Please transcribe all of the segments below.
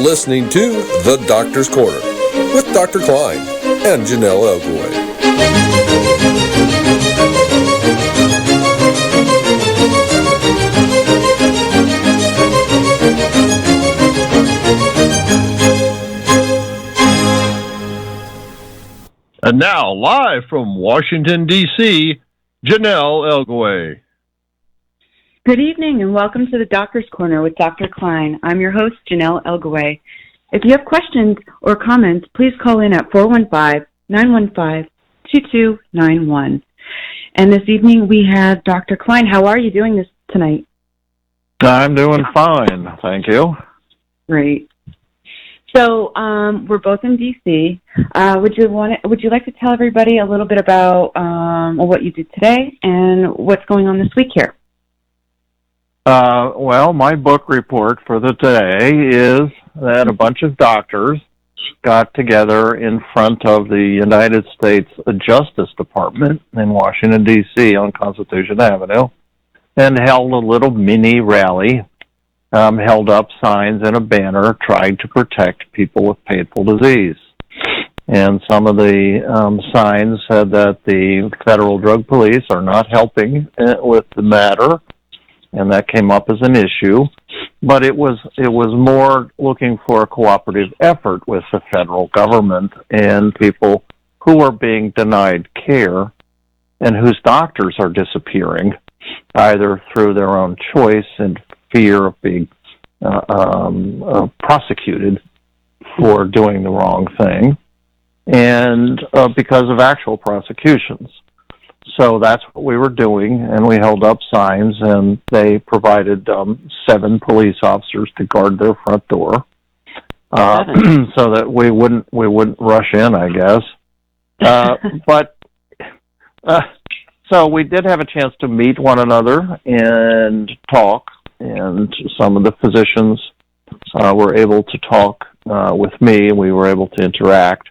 listening to The Doctor's Corner with Dr. Kline and Jonelle Elgaway. And now, live from Washington, D.C., Jonelle Elgaway. Good evening and welcome to the Doctor's Corner with Dr. Kline. I'm your host, Jonelle Elgaway. If you have questions or comments, please call in at 415-915-2291. And this evening we have Dr. Kline. How are you doing this tonight? I'm doing fine, thank you. Great. So we're both in D.C. Would you like to tell everybody a little bit about what you did today and what's going on this week here? Well, my book report for the day is that a bunch of doctors got together in front of the United States Justice Department in Washington, D.C. on Constitution Avenue and held a little mini rally, held up signs and a banner trying to protect people with painful disease. And some of the signs said that the federal drug police are not helping with the matter, and that came up as an issue. But it was more looking for a cooperative effort with the federal government and people who are being denied care and whose doctors are disappearing, either through their own choice and fear of being prosecuted for doing the wrong thing, and because of actual prosecutions. So that's what we were doing, and we held up signs, and they provided 7 police officers to guard their front door, so that we wouldn't rush in, I guess. So we did have a chance to meet one another and talk, and some of the physicians were able to talk with me, and we were able to interact.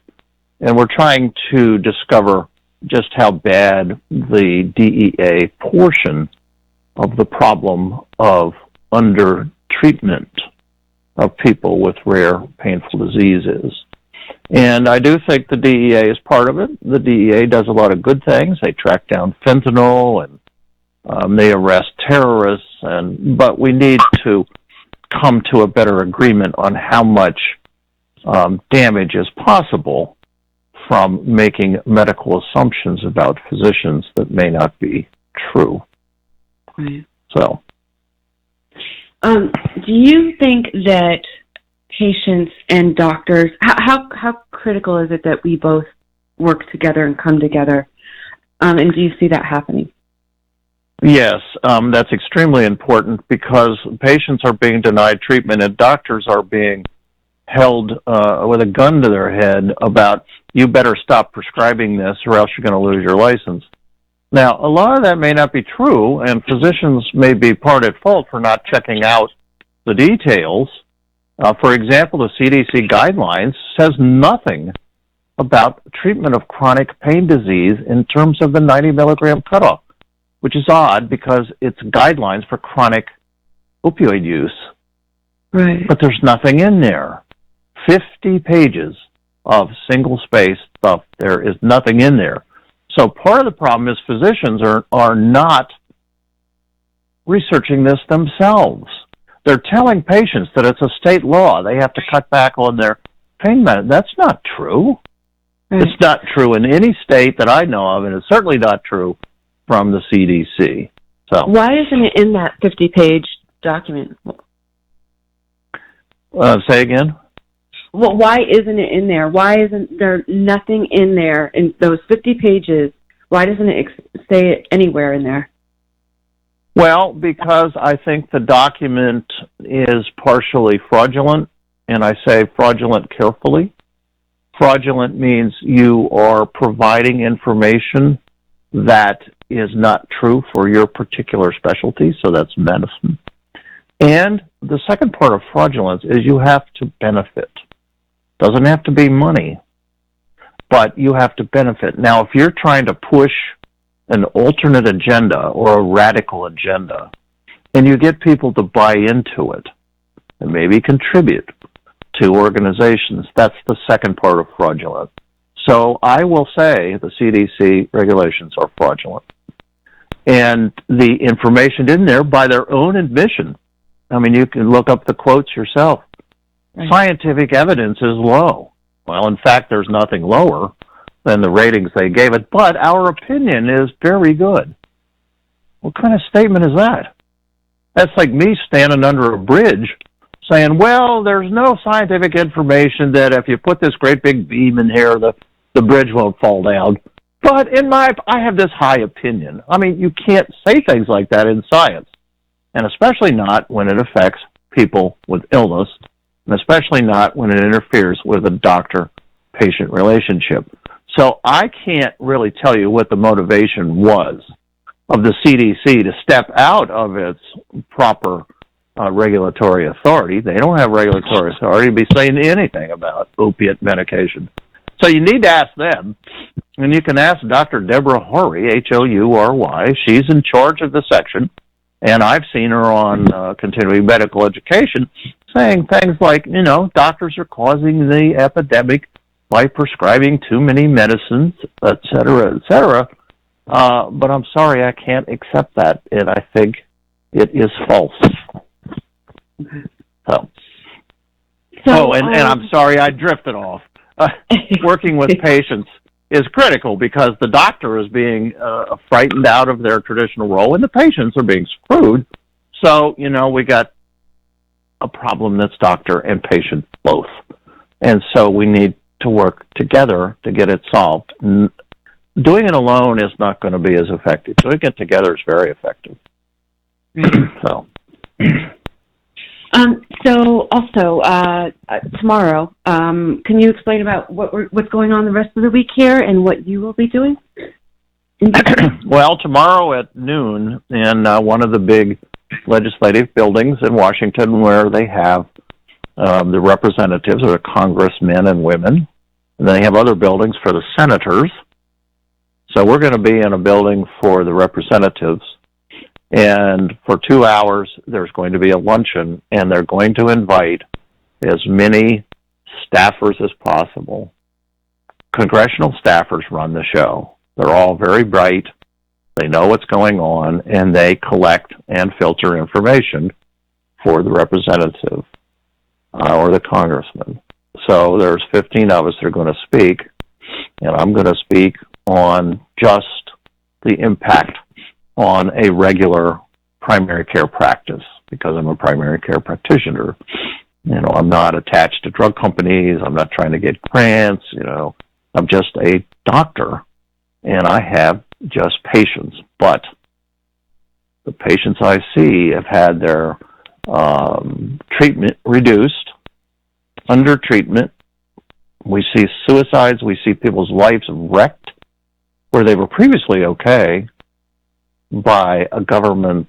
And we're trying to discover just how bad the DEA portion of the problem of under-treatment of people with rare, painful disease is. And I do think the DEA is part of it. The DEA does a lot of good things. They track down fentanyl and they arrest terrorists, but we need to come to a better agreement on how much damage is possible from making medical assumptions about physicians that may not be true. Right. So, do you think that patients and doctors, how critical is it that we both work together and come together? And do you see that happening? Yes, that's extremely important because patients are being denied treatment and doctors are being held with a gun to their head about, you better stop prescribing this or else you're going to lose your license. Now, a lot of that may not be true, and physicians may be part at fault for not checking out the details. For example, the CDC guidelines says nothing about treatment of chronic pain disease in terms of the 90 milligram cutoff, which is odd because it's guidelines for chronic opioid use. Right. But there's nothing in there. 50 pages of single-spaced stuff. There is nothing in there. So part of the problem is physicians are not researching this themselves. They're telling patients that it's a state law. They have to cut back on their pain medicine. That's not true. Right. It's not true in any state that I know of, and it's certainly not true from the CDC. So why isn't it in that 50-page document? Say again? Well, why isn't it in there? Why isn't there nothing in there in those 50 pages? Why doesn't it say it anywhere in there? Well, because I think the document is partially fraudulent, and I say fraudulent carefully. Fraudulent means you are providing information that is not true for your particular specialty, so that's medicine. And the second part of fraudulence is you have to benefit. Doesn't have to be money, but you have to benefit. Now, if you're trying to push an alternate agenda or a radical agenda, and you get people to buy into it and maybe contribute to organizations. That's the second part of fraudulent. So I will say the CDC regulations are fraudulent. And the information in there, by their own admission, I mean, you can look up the quotes yourself. Right. Scientific evidence is low. Well, in fact, there's nothing lower than the ratings they gave it, but our opinion is very good. What kind of statement is that? That's like me standing under a bridge saying, well, there's no scientific information that if you put this great big beam in here, the bridge won't fall down. But I have this high opinion. I mean, you can't say things like that in science, and especially not when it affects people with illness, and especially not when it interferes with a doctor-patient relationship. So I can't really tell you what the motivation was of the CDC to step out of its proper regulatory authority. They don't have regulatory authority to be saying anything about opiate medication. So you need to ask them, and you can ask Dr. Deborah Horry, Houry. She's in charge of the section, and I've seen her on continuing medical education saying things like, doctors are causing the epidemic by prescribing too many medicines, et cetera, et cetera. But I'm sorry, I can't accept that, and I think it is false. And I'm sorry I drifted off. Working with patients is critical because the doctor is being frightened out of their traditional role, and the patients are being screwed. So, we got a problem that's doctor and patient both. And so we need to work together to get it solved. Doing it alone is not going to be as effective. Doing it together is very effective. So also, tomorrow, can you explain about what's going on the rest of the week here and what you will be doing? Well, tomorrow at noon in one of the big legislative buildings in Washington where they have the representatives or the congressmen and women, and they have other buildings for the senators. So we're going to be in a building for the representatives. And for 2 hours, there's going to be a luncheon, and they're going to invite as many staffers as possible. Congressional staffers run the show. They're all very bright. They know what's going on, and they collect and filter information for the representative or the congressman. So there's 15 of us that are going to speak, and I'm going to speak on just the impact on a regular primary care practice because I'm a primary care practitioner. I'm not attached to drug companies. I'm not trying to get grants. I'm just a doctor, and I have just patients. But the patients I see have had their treatment reduced, under treatment. We see suicides. We see people's lives wrecked where they were previously okay by a government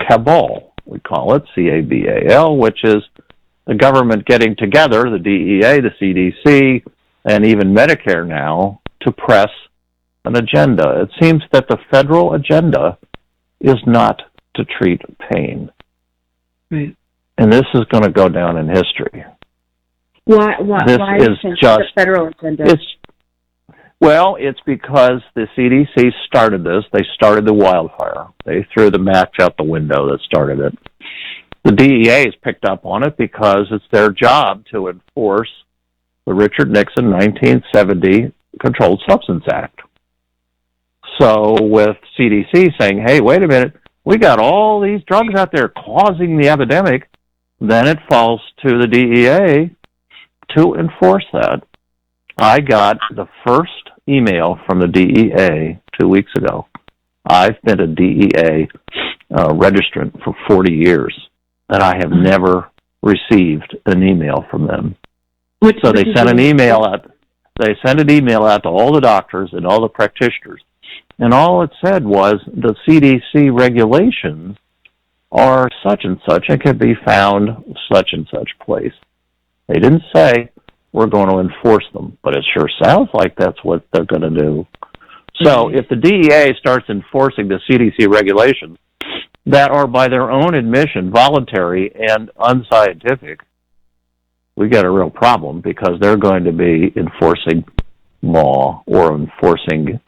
cabal, we call it, CABAL, which is the government getting together, the DEA, the CDC, and even Medicare now, to press an agenda. It seems that the federal agenda is not to treat pain. Right. And this is going to go down in history. Why is just the federal agenda? It's because the CDC started this. They started the wildfire. They threw the match out the window that started it. The DEA has picked up on it because it's their job to enforce the Richard Nixon 1970 Controlled Substance Act. So with CDC saying, hey, wait a minute, we got all these drugs out there causing the epidemic, then it falls to the DEA to enforce that. I got the first email from the DEA 2 weeks ago. I've been a DEA registrant for 40 years, and I have never received an email from them. So they sent an email out. They sent an email out to all the doctors and all the practitioners, and all it said was the CDC regulations are such and such and can be found such and such place. They didn't say we're going to enforce them, but it sure sounds like that's what they're going to do. So if the DEA starts enforcing the CDC regulations that are by their own admission voluntary and unscientific, we got a real problem because they're going to be enforcing law or enforcing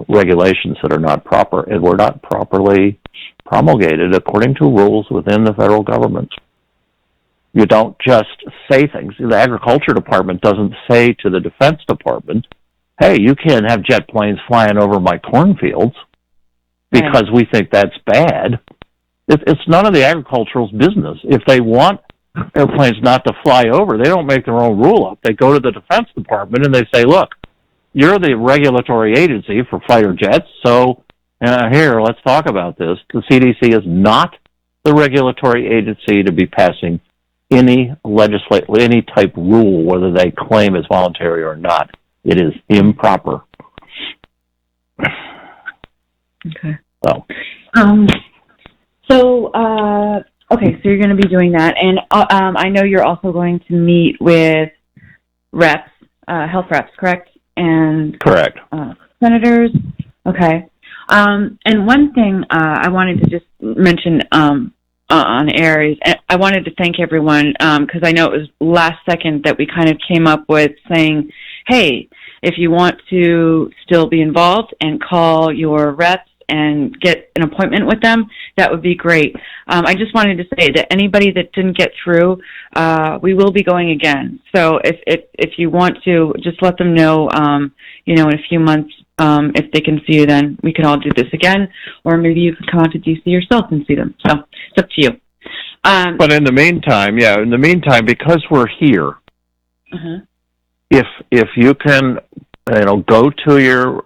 regulations that are not proper and were not properly promulgated according to rules within the federal government. You don't just say things. The Agriculture Department doesn't say to the Defense Department, hey, you can't have jet planes flying over my cornfields because we think that's bad. It's none of the agricultural's business. If they want airplanes not to fly over, they don't make their own rule up. They go to the Defense Department and they say, look, you're the regulatory agency for fighter jets, so here, let's talk about this. The CDC is not the regulatory agency to be passing any type rule, whether they claim it's voluntary or not. It is improper. Okay. So. Okay, so you're going to be doing that, and I know you're also going to meet with reps, health reps, correct? And correct. Senators. Okay. And one thing I wanted to just mention on air is I wanted to thank everyone because I know it was last second that we kind of came up with saying, hey, if you want to still be involved and call your reps and get an appointment with them, that would be great. I just wanted to say that anybody that didn't get through, we will be going again. So if you want to, just let them know, in a few months, if they can see you, then we can all do this again, or maybe you can come out to DC yourself and see them. So it's up to you. But in the meantime, because we're here, if you can, go to your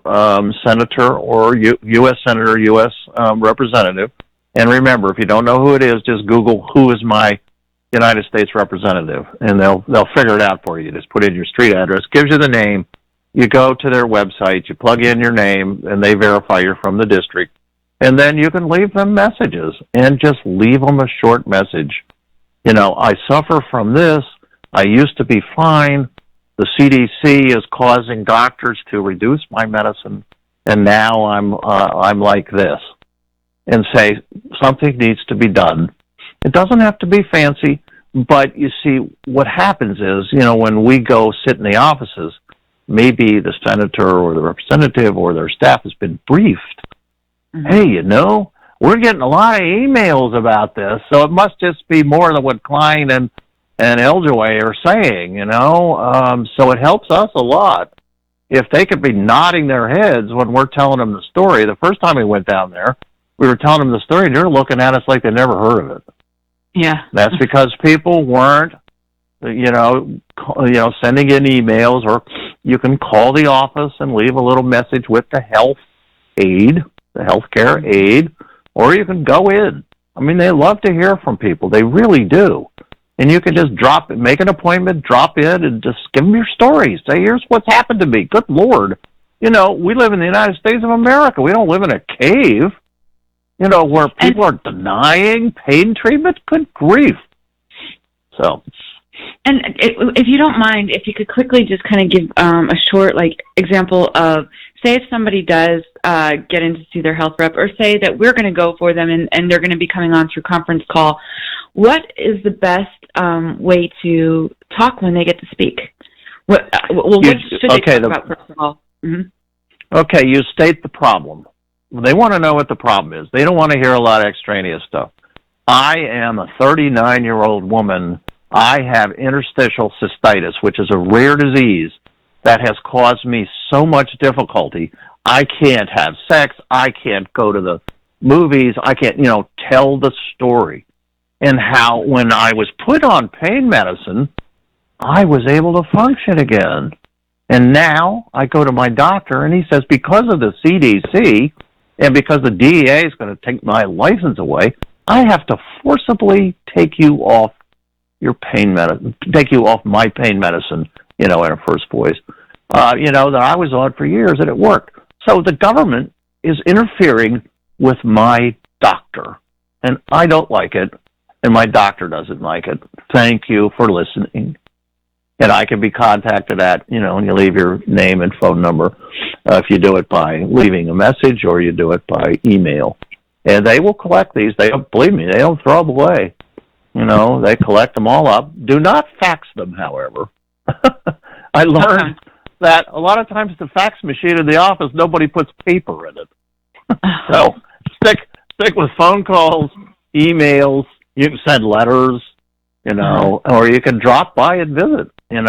senator or U.S. senator, U.S. representative, and remember, if you don't know who it is, just Google who is my United States representative, and they'll figure it out for you. Just put in your street address, gives you the name. You go to their website, you plug in your name, and they verify you're from the district. And then you can leave them messages, and just leave them a short message. I suffer from this. I used to be fine. The CDC is causing doctors to reduce my medicine, and now I'm like this. And say something needs to be done. It doesn't have to be fancy, but you see, what happens is, when we go sit in the offices, maybe the senator or the representative or their staff has been briefed. Hey, we're getting a lot of emails about this, so it must just be more than what Kline and Elgaway are saying, so it helps us a lot if they could be nodding their heads when we're telling them the story. The first time we went down there, we were telling them the story, and they're looking at us like they never heard of it. Yeah. That's because people weren't, sending in emails, or you can call the office and leave a little message with the healthcare aide, or you can go in. I mean, they love to hear from people. They really do. And you can just make an appointment, drop in, and just give them your stories. Say, here's what's happened to me. Good Lord. We live in the United States of America. We don't live in a cave, where people are denying pain treatment. Good grief. So. And if you don't mind, if you could quickly just kind of give a short, example of, say if somebody does get in to see their health rep, or say that we're going to go for them and they're going to be coming on through conference call, what is the best way to talk when they get to speak? What should they talk about, first of all? Okay, you state the problem. They want to know what the problem is. They don't want to hear a lot of extraneous stuff. I am a 39-year-old woman. I have interstitial cystitis, which is a rare disease that has caused me so much difficulty. I can't have sex. I can't go to the movies. I can't, tell the story. And how when I was put on pain medicine, I was able to function again. And now I go to my doctor, and he says, because of the CDC and because the DEA is going to take my license away, I have to forcibly take you off your pain medicine, take you off my pain medicine, in a first voice, that I was on for years, and it worked. So the government is interfering with my doctor, and I don't like it, and my doctor doesn't like it. Thank you for listening. And I can be contacted at, and you leave your name and phone number, if you do it by leaving a message or you do it by email. And they will collect these. Believe me, they don't throw them away. They collect them all up. Do not fax them, however. I learned that a lot of times the fax machine in the office, nobody puts paper in it. So stick with phone calls, emails. You can send letters, or you can drop by and visit. This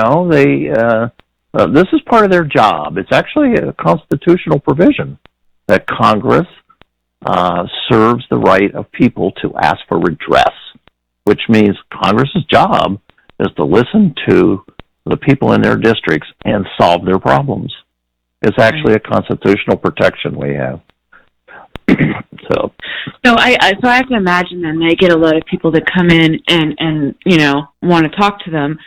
is part of their job. It's actually a constitutional provision that Congress serves the right of people to ask for redress, which means Congress's job is to listen to the people in their districts and solve their problems. It's actually a constitutional protection we have. So I have to imagine then they get a lot of people that come in and want to talk to them.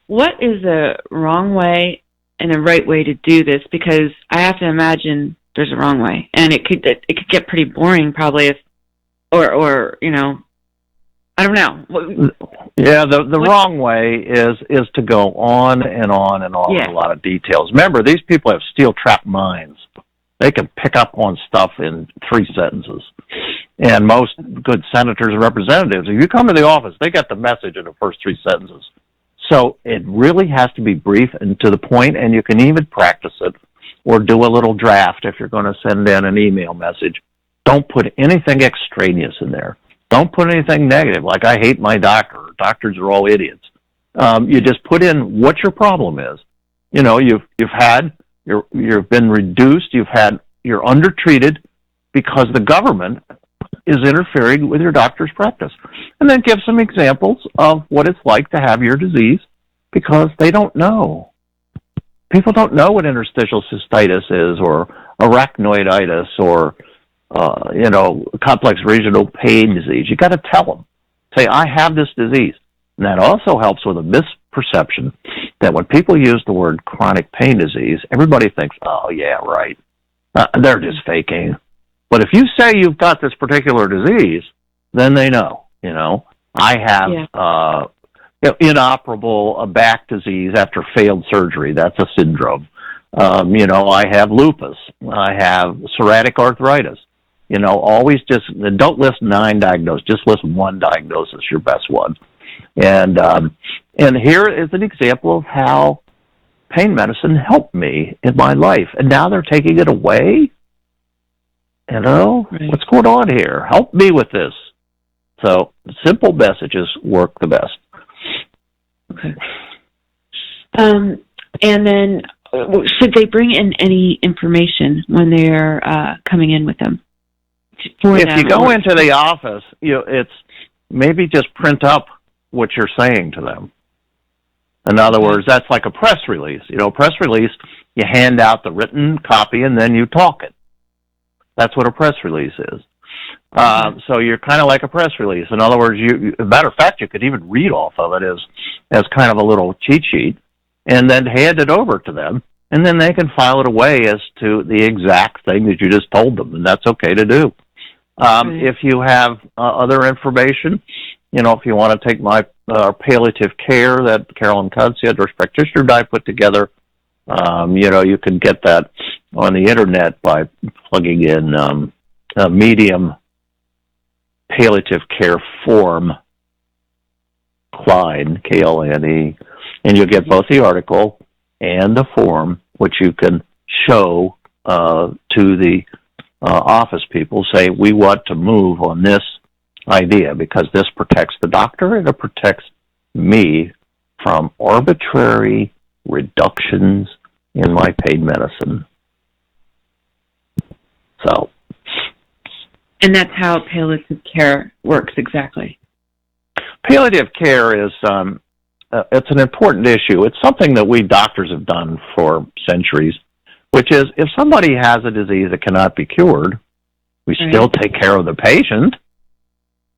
What is the wrong way and the right way to do this? Because I have to imagine there's a wrong way, and it could get pretty boring probably if I don't know. Yeah, the wrong way is to go on and on and on with a lot of details. Remember, these people have steel-trapped minds. They can pick up on stuff in 3 sentences. And most good senators and representatives, if you come to the office, they get the message in the first 3 sentences. So it really has to be brief and to the point, and you can even practice it or do a little draft if you're going to send in an email message. Don't put anything extraneous in there. Don't put anything negative, like I hate my doctor. Doctors are all idiots. You just put in what your problem is. You've been reduced. You're undertreated because the government is interfering with your doctor's practice. And then give some examples of what it's like to have your disease, because they don't know. People don't know what interstitial cystitis is, or arachnoiditis, or complex regional pain disease. You got to tell them. Say, I have this disease. And that also helps with a misperception that when people use the word chronic pain disease, everybody thinks, oh, yeah, right. They're just faking. But if you say you've got this particular disease, then they know. I have inoperable back disease after failed surgery. That's a syndrome. I have lupus. I have psoriatic arthritis. Always just don't list 9 diagnoses. Just list 1 diagnosis, your best one. And here is an example of how pain medicine helped me in my life. And now they're taking it away. Right. What's going on here? Help me with this. So simple messages work the best. Okay. And then should they bring in any information when they're coming in with them? If you go into the office, it's maybe just print up what you're saying to them. In other words, that's like a press release. Press release, you hand out the written copy and then you talk it. That's what a press release is. So you're kind of like a press release. In other words, as a matter of fact, you could even read off of it as kind of a little cheat sheet and then hand it over to them. And then they can file it away as to the exact thing that you just told them. And that's okay to do. If you have other information, if you want to take my palliative care that Carolyn Cudsey, nurse practitioner, and I put together, you can get that on the internet by plugging in a medium palliative care form, Kline, Kline, and you'll get both the article and the form, which you can show to the office people. Say, we want to move on this idea because this protects the doctor and it protects me from arbitrary reductions in my pain medicine. So, and that's how palliative care works exactly. Palliative care is it's an important issue. It's something that we doctors have done for centuries, which is if somebody has a disease that cannot be cured, we still take care of the patient,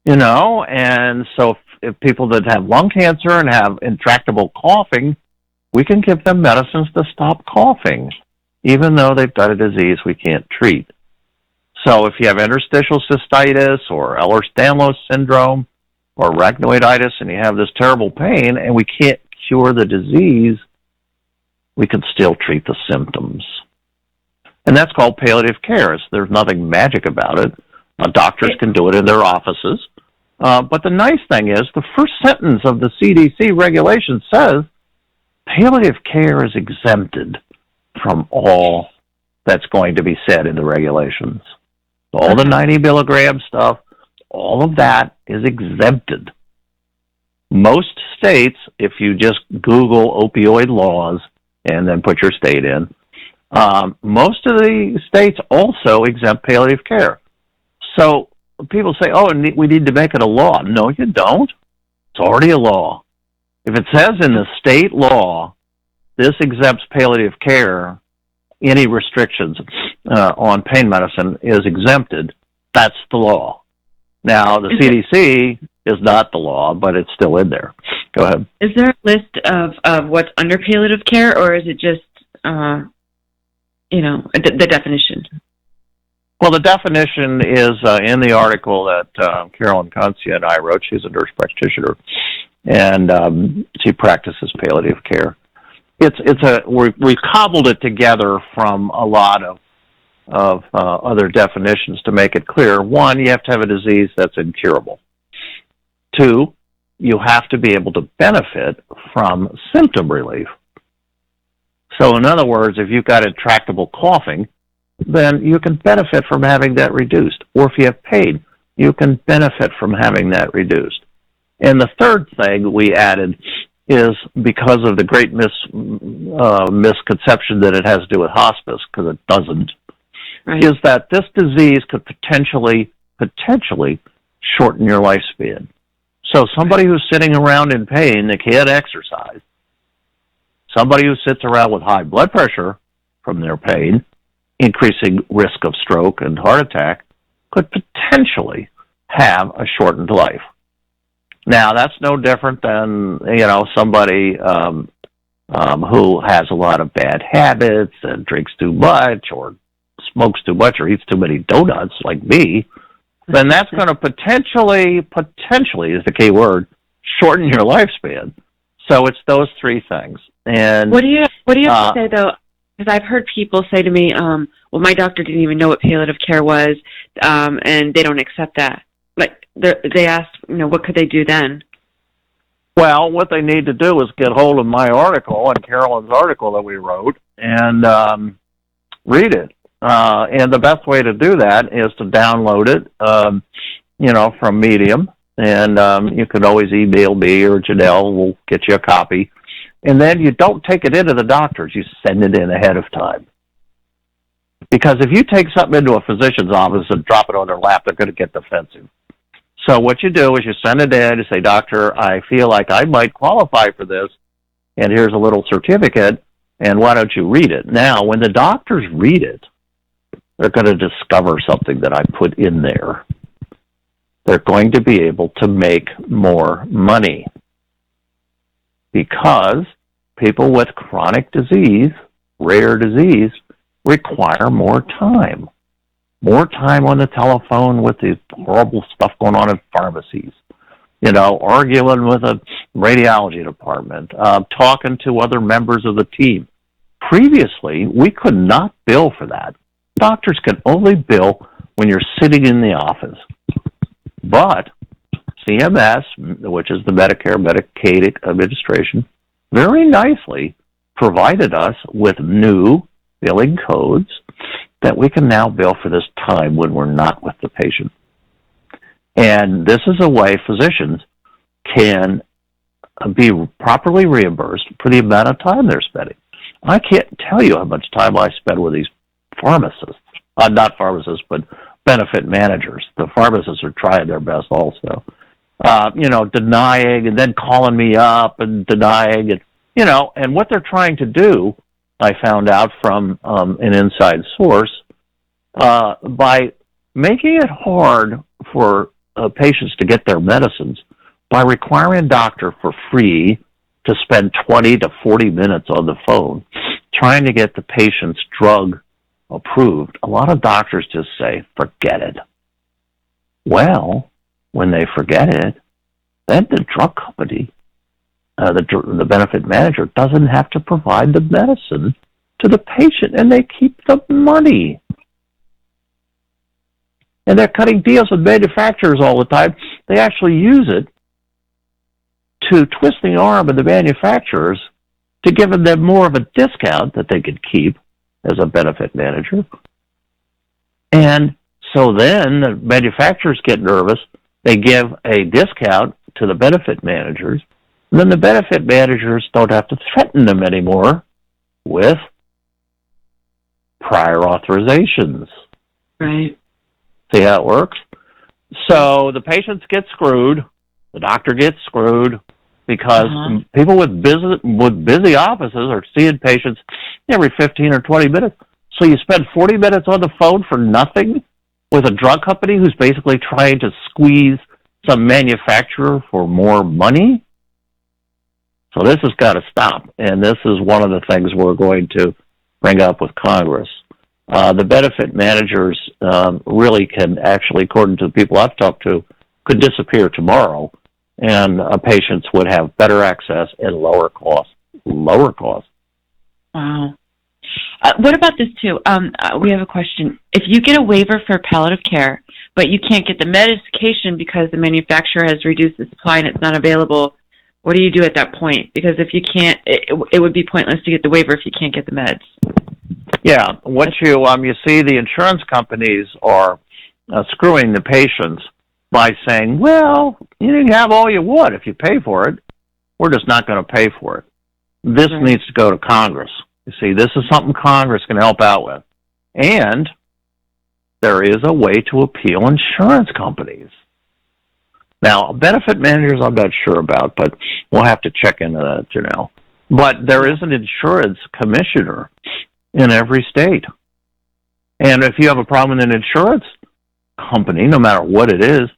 and so if people that have lung cancer and have intractable coughing, we can give them medicines to stop coughing, even though they've got a disease we can't treat. So if you have interstitial cystitis or Ehlers-Danlos syndrome or arachnoiditis and you have this terrible pain and we can't cure the disease, we can still treat the symptoms. And that's called palliative care. There's nothing magic about it. Doctors can do it in their offices. But the nice thing is, the first sentence of the CDC regulation says palliative care is exempted from all that's going to be said in the regulations. All the 90 milligram stuff, all of that is exempted. Most states, if you just Google opioid laws and then put your state in, most of the states also exempt palliative care. So people say, oh, we need to make it a law. No, you don't. It's already a law. If it says in the state law, this exempts palliative care, any restrictions on pain medicine is exempted, that's the law. Now, the CDC is not the law, but it's still in there. Go ahead. Is there a list of what's under palliative care, or is it just, the definition? Well, the definition is in the article that Carolyn Concia and I wrote. She's a nurse practitioner, and she practices palliative care. We cobbled it together from a lot of other definitions to make it clear. One, you have to have a disease that's incurable. Two, you have to be able to benefit from symptom relief. So in other words, if you've got intractable coughing, then you can benefit from having that reduced. Or if you have pain, you can benefit from having that reduced. And the third thing we added is, because of the great misconception that it has to do with hospice, because it doesn't, right, is that this disease could potentially shorten your lifespan. So somebody who's sitting around in pain, they can't exercise, somebody who sits around with high blood pressure from their pain, increasing risk of stroke and heart attack, could potentially have a shortened life. Now, that's no different than, somebody who has a lot of bad habits and drinks too much or smokes too much or eats too many donuts like me. Then that's going to potentially is the key word, shorten your lifespan. So it's those three things. And what do you have to say, though? Because I've heard people say to me, well, my doctor didn't even know what palliative care was, and they don't accept that. Like, they asked, what could they do then? Well, what they need to do is get hold of my article and Carolyn's article that we wrote and read it. And the best way to do that is to download it, from Medium. And you can always email me or Jonelle. We'll get you a copy. And then you don't take it into the doctors. You send it in ahead of time. Because if you take something into a physician's office and drop it on their lap, they're going to get defensive. So what you do is you send it in and say, doctor, I feel like I might qualify for this, and here's a little certificate, and why don't you read it? Now, when the doctors read it, they're going to discover something that I put in there. They're going to be able to make more money because people with chronic disease, rare disease, require more time. More time on the telephone with the horrible stuff going on in pharmacies, arguing with a radiology department, talking to other members of the team. Previously, we could not bill for that. Doctors can only bill when you're sitting in the office. But CMS, which is the Medicaid Administration, very nicely provided us with new billing codes that we can now bill for this time when we're not with the patient. And this is a way physicians can be properly reimbursed for the amount of time they're spending. I can't tell you how much time I spend with these pharmacists. Not pharmacists, but benefit managers. The pharmacists are trying their best also. Denying and then calling me up and denying it. And what they're trying to do, I found out from an inside source, by making it hard for patients to get their medicines, by requiring a doctor for free to spend 20 to 40 minutes on the phone trying to get the patient's drug approved, a lot of doctors just say, forget it. Well, when they forget it, then the drug company, the benefit manager, doesn't have to provide the medicine to the patient, and they keep the money. And they're cutting deals with manufacturers all the time they actually use it to twist the arm of the manufacturers to give them more of a discount that they could keep as a benefit manager. And so then the manufacturers get nervous. They give a discount to the benefit managers. And then the benefit managers don't have to threaten them anymore with prior authorizations. Right. See how it works? So the patients get screwed. The doctor gets screwed because people with busy offices are seeing patients every 15 or 20 minutes. So you spend 40 minutes on the phone for nothing with a drug company who's basically trying to squeeze some manufacturer for more money? So this has got to stop, and this is one of the things we're going to bring up with Congress. The benefit managers really can actually, according to the people I've talked to, could disappear tomorrow, and patients would have better access and lower cost. Lower cost. Wow. What about this, too? We have a question. If you get a waiver for palliative care, but you can't get the medication because the manufacturer has reduced the supply and it's not available, what do you do at that point? Because if you can't, it would be pointless to get the waiver if you can't get the meds. Yeah, what you see the insurance companies are screwing the patients by saying, well, you can have all you want if you pay for it. We're just not going to pay for it. This needs to go to Congress. You see, this is something Congress can help out with. And there is a way to appeal insurance companies. Now, benefit managers I'm not sure about, but we'll have to check into that, Jonelle. But there is an insurance commissioner in every state. And if you have a problem with an insurance company, no matter what it is,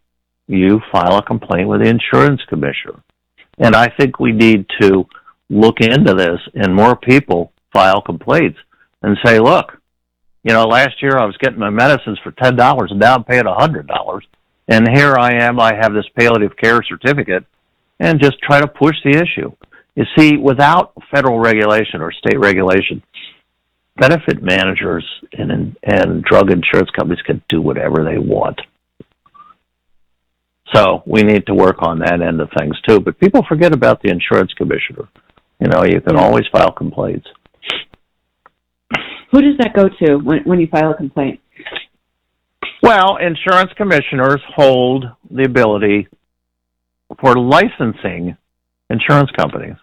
you file a complaint with the insurance commissioner. And I think we need to look into this, and more people file complaints and say, look, last year I was getting my medicines for $10 and now I'm paying $100. And here I am, I have this palliative care certificate, and just try to push the issue. You see, without federal regulation or state regulation, benefit managers and drug insurance companies can do whatever they want. So we need to work on that end of things too. But people forget about the insurance commissioner. You can always file complaints. Who does that go to when you file a complaint? Well, insurance commissioners hold the ability for licensing insurance companies.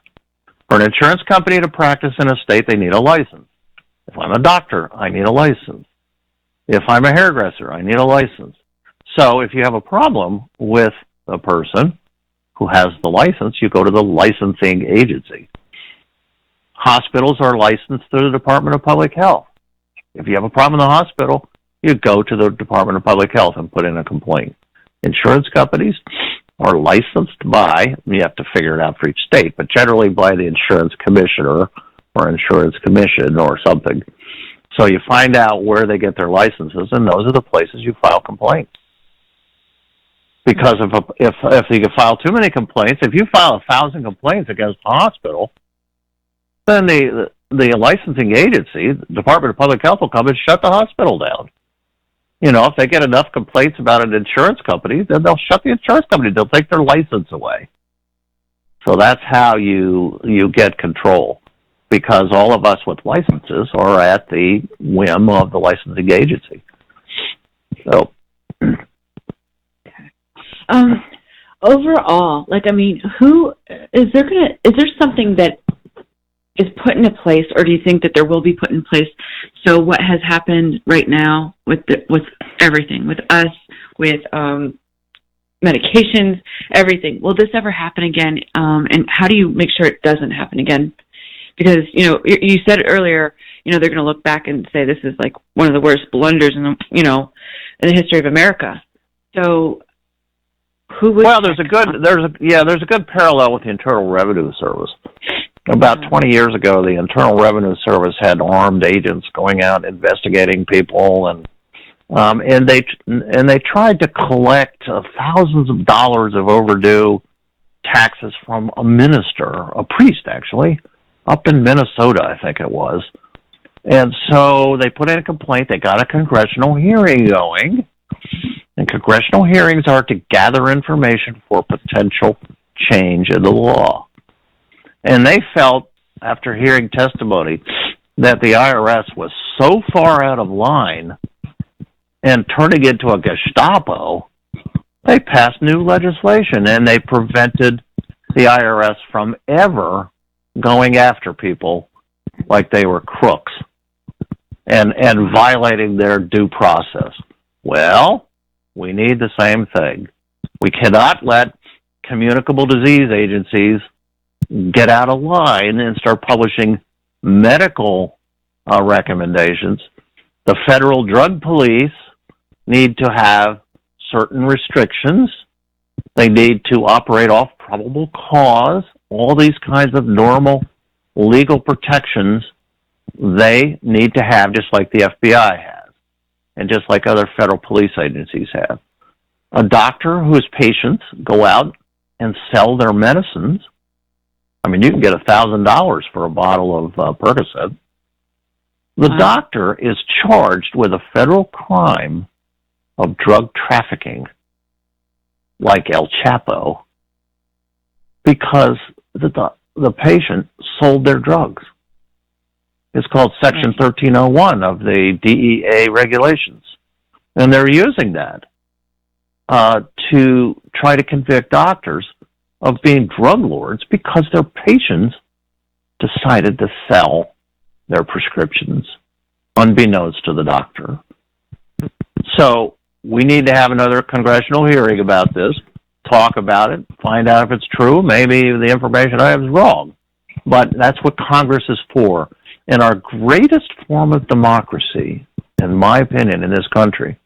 For an insurance company to practice in a state, they need a license. If I'm a doctor, I need a license. If I'm a hairdresser, I need a license. So if you have a problem with a person who has the license, you go to the licensing agency. Hospitals are licensed through the Department of Public Health. If you have a problem in the hospital, you go to the Department of Public Health and put in a complaint. Insurance companies are licensed by, you have to figure it out for each state, but generally by the insurance commissioner or insurance commission or something. So you find out where they get their licenses, and those are the places you file complaints. Because if you file too many complaints, if you file 1,000 complaints against a hospital, then the licensing agency, the Department of Public Health, will come and shut the hospital down. If they get enough complaints about an insurance company, then they'll shut the insurance company. They'll take their license away. So that's how you get control, because all of us with licenses are at the whim of the licensing agency. So, overall, who is there something that is put into place, or do you think that there will be put in place? So what has happened right now with everything, with us, with medications, everything, will this ever happen again? And how do you make sure it doesn't happen again? Because, you said earlier, they're going to look back and say this is like one of the worst blunders in the history of America. So who would... Well, there's a good parallel with the Internal Revenue Service. About 20 years ago, the Internal Revenue Service had armed agents going out investigating people, and they tried to collect thousands of dollars of overdue taxes from a minister, a priest actually, up in Minnesota, I think it was. And so they put in a complaint. They got a congressional hearing going, And congressional hearings are to gather information for potential change in the law. And they felt, after hearing testimony, that the IRS was so far out of line and turning into a Gestapo, they passed new legislation and they prevented the IRS from ever going after people like they were crooks and violating their due process. Well, we need the same thing. We cannot let communicable disease agencies get out of line and start publishing medical recommendations. The federal drug police need to have certain restrictions. They need to operate off probable cause. All these kinds of normal legal protections they need to have, just like the FBI has, and just like other federal police agencies have. A doctor whose patients go out and sell their medicines, I mean, you can get $1,000 for a bottle of Percocet. The doctor is charged with a federal crime of drug trafficking, like El Chapo, because the patient sold their drugs. It's called Section 1301 of the DEA regulations. And they're using that to try to convict doctors of being drug lords because their patients decided to sell their prescriptions unbeknownst to the doctor. So we need to have another congressional hearing about this, talk about it, find out if it's true. Maybe the information I have is wrong. But that's what Congress is for. And our greatest form of democracy, in my opinion, in this country,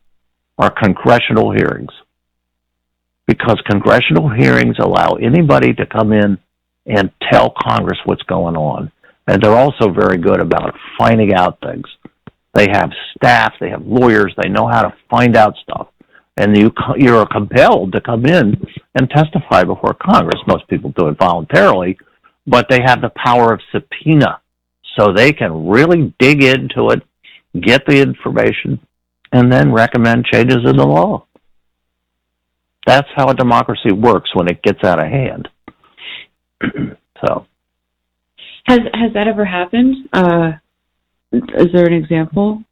are congressional hearings. Because congressional hearings allow anybody to come in and tell Congress what's going on. And they're also very good about finding out things. They have staff, they have lawyers, they know how to find out stuff. And you're compelled to come in and testify before Congress. Most people do it voluntarily, but they have the power of subpoena. So they can really dig into it, get the information, and then recommend changes in the law. That's how a democracy works when it gets out of hand. So, has that ever happened? Is there an example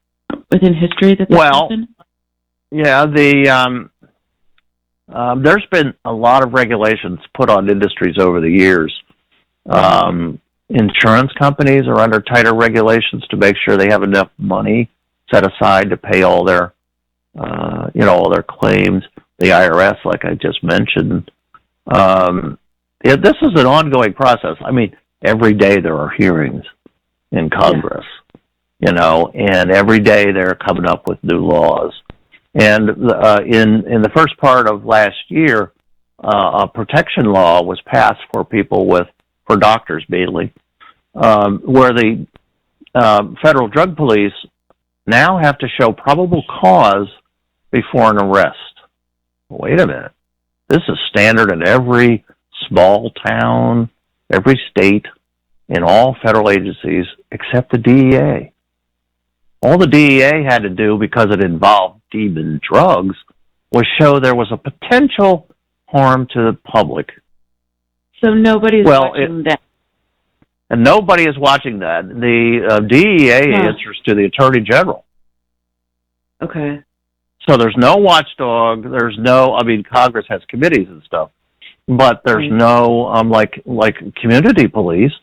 within history that happened? Yeah, there's been a lot of regulations put on industries over the years. Insurance companies are under tighter regulations to make sure they have enough money set aside to pay all their, all their claims. The IRS, like I just mentioned. This is an ongoing process. I mean, every day there are hearings in Congress, and every day they're coming up with new laws. And in the first part of last year, a protection law was passed for doctors mainly, where the federal drug police now have to show probable cause before an arrest. Wait a minute. This is standard in every small town, every state, in all federal agencies except the DEA. All the DEA had to do, because it involved demon drugs, was show there was a potential harm to the public. So nobody's watching that. And nobody is watching that. The DEA answers to the Attorney General. Okay. So there's no watchdog. Congress has committees and stuff, but there's no like community police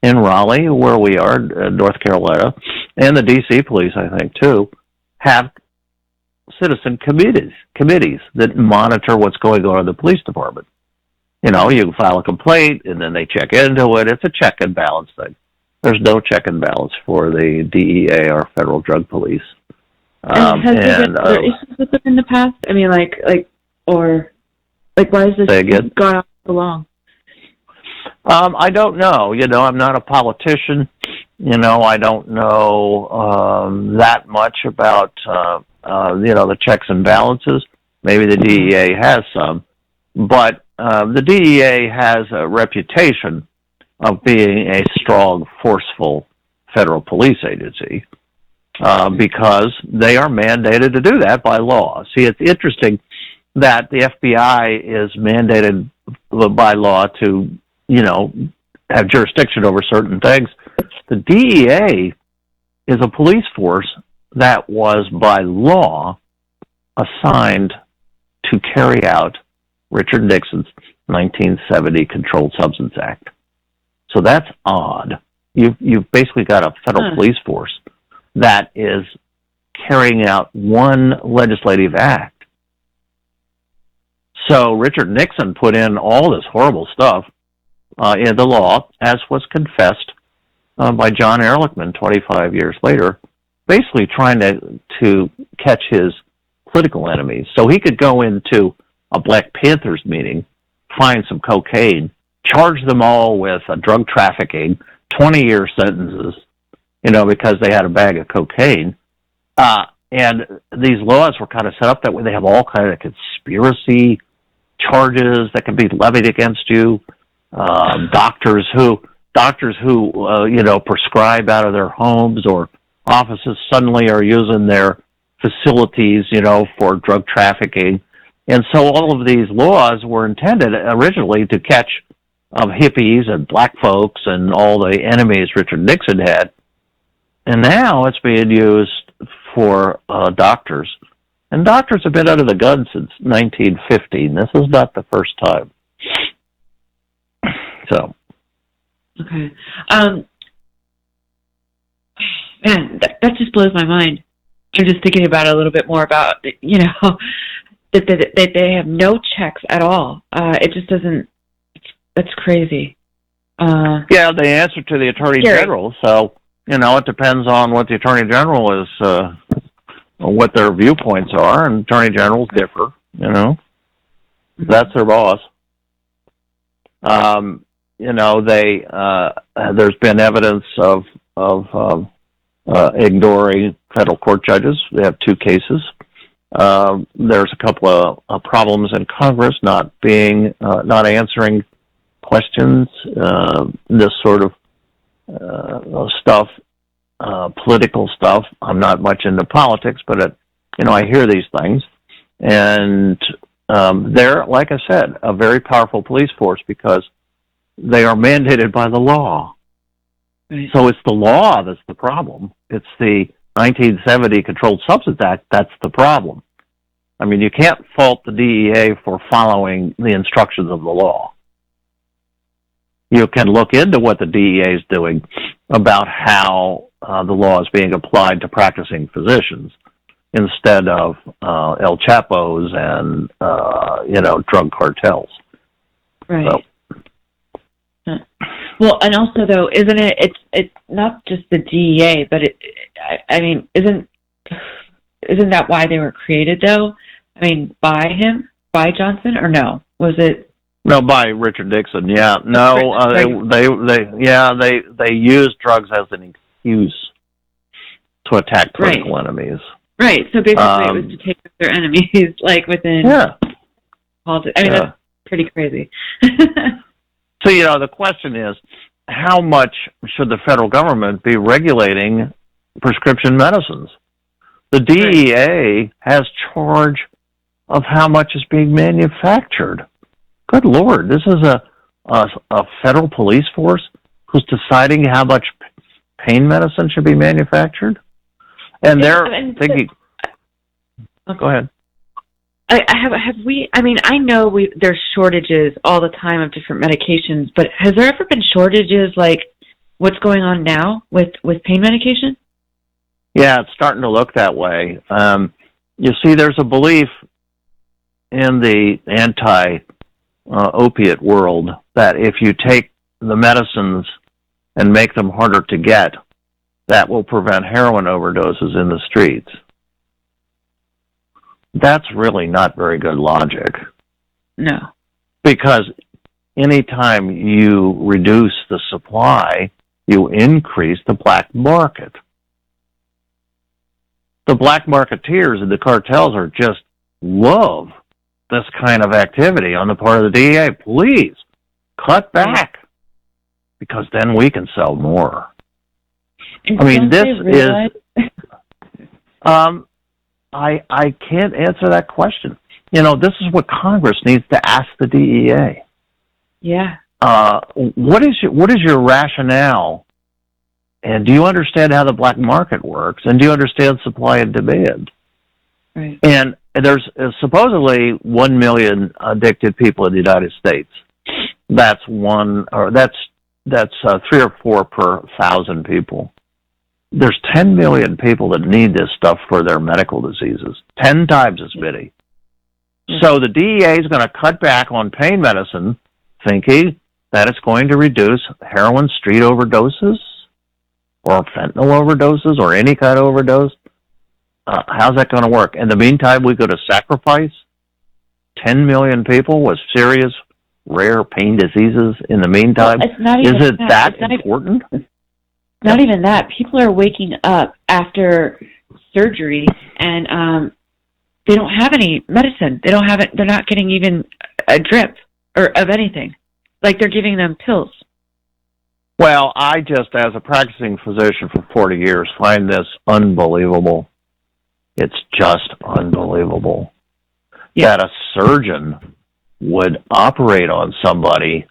in Raleigh, where we are, North Carolina, and the D.C. police, I think too, have citizen committees that monitor what's going on in the police department. You can file a complaint, and then they check into it. It's a check and balance thing. There's no check and balance for the DEA or federal drug police. And has there been other issues with them in the past? I mean, why is this gone on so long? I don't know. I'm not a politician. I don't know that much about, the checks and balances. Maybe the DEA has some. But the DEA has a reputation of being a strong, forceful federal police agency. because they are mandated to do that by law. See, it's interesting that the FBI is mandated by law to, have jurisdiction over certain things. The DEA is a police force that was by law assigned to carry out Richard Nixon's 1970 Controlled Substance Act. So that's odd. You've basically got a federal police force that is carrying out one legislative act. So Richard Nixon put in all this horrible stuff in the law, as was confessed by John Ehrlichman 25 years later, basically trying to catch his political enemies. So he could go into a Black Panthers meeting, find some cocaine, charge them all with drug trafficking, 20-year sentences, because they had a bag of cocaine. And these laws were kind of set up that way. They have all kind of conspiracy charges that can be levied against you. Doctors who prescribe out of their homes or offices suddenly are using their facilities, for drug trafficking. And so all of these laws were intended originally to catch hippies and black folks and all the enemies Richard Nixon had. And now it's being used for doctors. And doctors have been under the gun since 1915. This is not the first time. So. Okay. Man, that just blows my mind. I'm just thinking about it a little bit more about, that they have no checks at all. It just doesn't, that's crazy. Yeah, they answer to the Attorney General, so, it depends on what the Attorney General is, what their viewpoints are, and Attorney Generals differ, Mm-hmm. That's their boss. There's been evidence of ignoring federal court judges. They have 2 cases. There's a couple of problems in Congress not answering questions, this sort of stuff, political stuff. I'm not much into politics, but I hear these things, and they're, like I said, a very powerful police force because they are mandated by the law. Right. So it's the law that's the problem. It's the 1970 Controlled Substance Act that's the problem. I mean, you can't fault the DEA for following the instructions of the law. You can look into what the DEA is doing about how the law is being applied to practicing physicians instead of El Chapos and, drug cartels. Right. So. Well, and also though, isn't it's not just the DEA, but isn't that why they were created though? I mean, by him, by Johnson, or no? Was it? No, by Richard Nixon. Yeah, no, they used drugs as an excuse to attack political enemies. Right. So basically, it was to take their enemies, like within. Yeah. Politics. I mean, that's pretty crazy. So, the question is, how much should the federal government be regulating prescription medicines? The DEA has charge of how much is being manufactured. Good Lord, this is a federal police force who's deciding how much pain medicine should be manufactured? And they're thinking... Go ahead. I know there's shortages all the time of different medications, but has there ever been shortages like what's going on now with pain medication? Yeah, it's starting to look that way. You see, there's a belief in the anti-opiate world that if you take the medicines and make them harder to get, that will prevent heroin overdoses in the streets. That's really not very good logic. No. Because anytime you reduce the supply, you increase the black market. The black marketeers and the cartels just love this kind of activity on the part of the DEA. Please, cut back, because then we can sell more. And I mean, this is... I can't answer that question. This is what Congress needs to ask the DEA. Yeah. What is your rationale? And do you understand how the black market works? And do you understand supply and demand? Right. And there's supposedly 1 million addicted people in the United States. That's 3 or 4 per 1,000 people. There's 10 million people that need this stuff for their medical diseases. 10 times as many. So the DEA is going to cut back on pain medicine, thinking that it's going to reduce heroin street overdoses or fentanyl overdoses or any kind of overdose. How's that going to work? In the meantime, we go to sacrifice 10 million people with serious, rare pain diseases in the meantime. Well, is it that important? Not even that. People are waking up after surgery and they don't have any medicine. They don't have it. They're not getting even a drip or of anything. Like they're giving them pills. Well, I just, as a practicing physician for 40 years, find this unbelievable. It's just unbelievable that a surgeon would operate on somebody,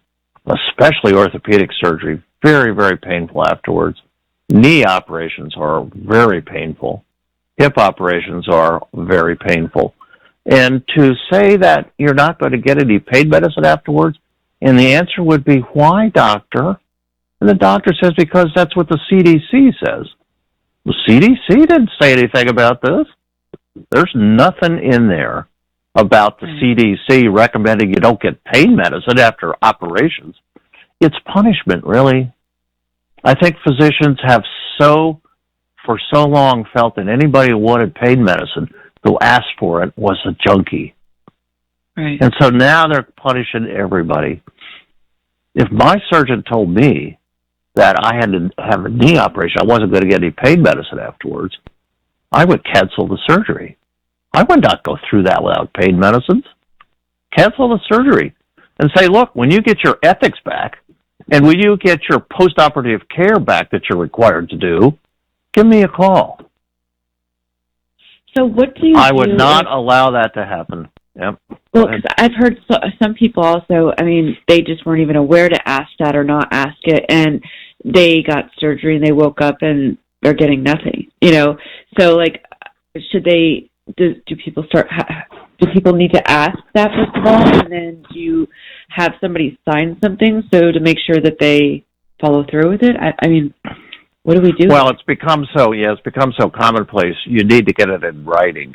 especially orthopedic surgery, very, very painful afterwards. Knee operations are very painful. Hip operations are very painful. And to say that you're not going to get any pain medicine afterwards, and the answer would be, why, doctor? And the doctor says, because that's what the CDC says. The CDC didn't say anything about this. There's nothing in there about the CDC recommending you don't get pain medicine after operations. It's punishment, really. I think physicians have for so long felt that anybody who wanted pain medicine who asked for it was a junkie. Right. And so now they're punishing everybody. If my surgeon told me that I had to have a knee operation, I wasn't going to get any pain medicine afterwards, I would cancel the surgery. I would not go through that without pain medicines. Cancel the surgery and say, look, when you get your ethics back and when you get your post-operative care back that you're required to do, give me a call. So what do you I would not allow that to happen. Yep. Well, because I've heard some people also, they just weren't even aware to ask that or not ask it, and they got surgery and they woke up and they're getting nothing, So, should they, do people need to ask that first of all, and then do you have somebody sign something to make sure that they follow through with it? What do we do? Well, it's become so commonplace. You need to get it in writing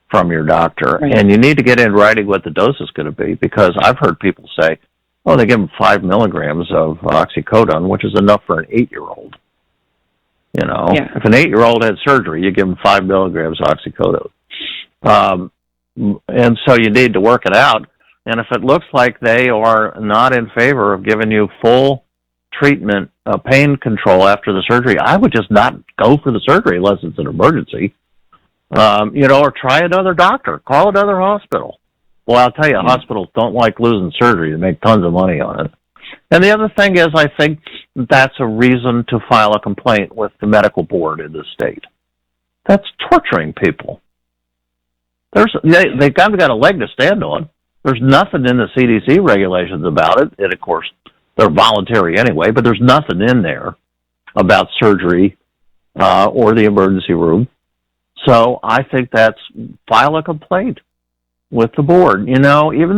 from your doctor, right. And you need to get in writing what the dose is going to be, because I've heard people say, they give them 5 milligrams of oxycodone, which is enough for an 8-year-old. Yeah. If an 8-year-old had surgery, you give them 5 milligrams of oxycodone. And so you need to work it out. And if it looks like they are not in favor of giving you full treatment, pain control after the surgery, I would just not go for the surgery unless it's an emergency. Or try another doctor, call another hospital. Well, I'll tell you, hospitals don't like losing surgery. They make tons of money on it. And the other thing is, I think that's a reason to file a complaint with the medical board in the state. That's torturing people. They've kind of got a leg to stand on. There's nothing in the CDC regulations about it. And, of course, they're voluntary anyway, but there's nothing in there about surgery or the emergency room. So I think file a complaint with the board. Even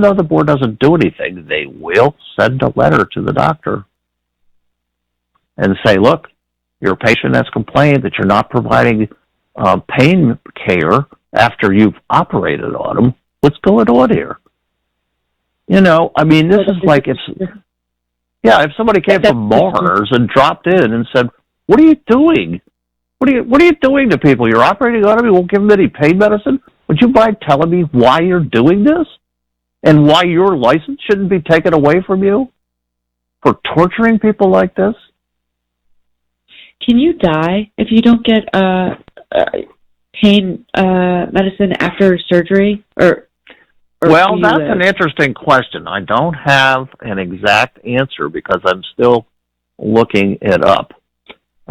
though the board doesn't do anything, they will send a letter to the doctor and say, look, your patient has complained that you're not providing pain care after you've operated on them. What's going on here? This is like if somebody came from Mars and dropped in and said, what are you doing? What are you doing to people? You're operating on them, you won't give them any pain medicine? Would you mind telling me why you're doing this? And why your license shouldn't be taken away from you for torturing people like this? Can you die if you don't get pain medicine after surgery? Well, that's an interesting question. I don't have an exact answer because I'm still looking it up.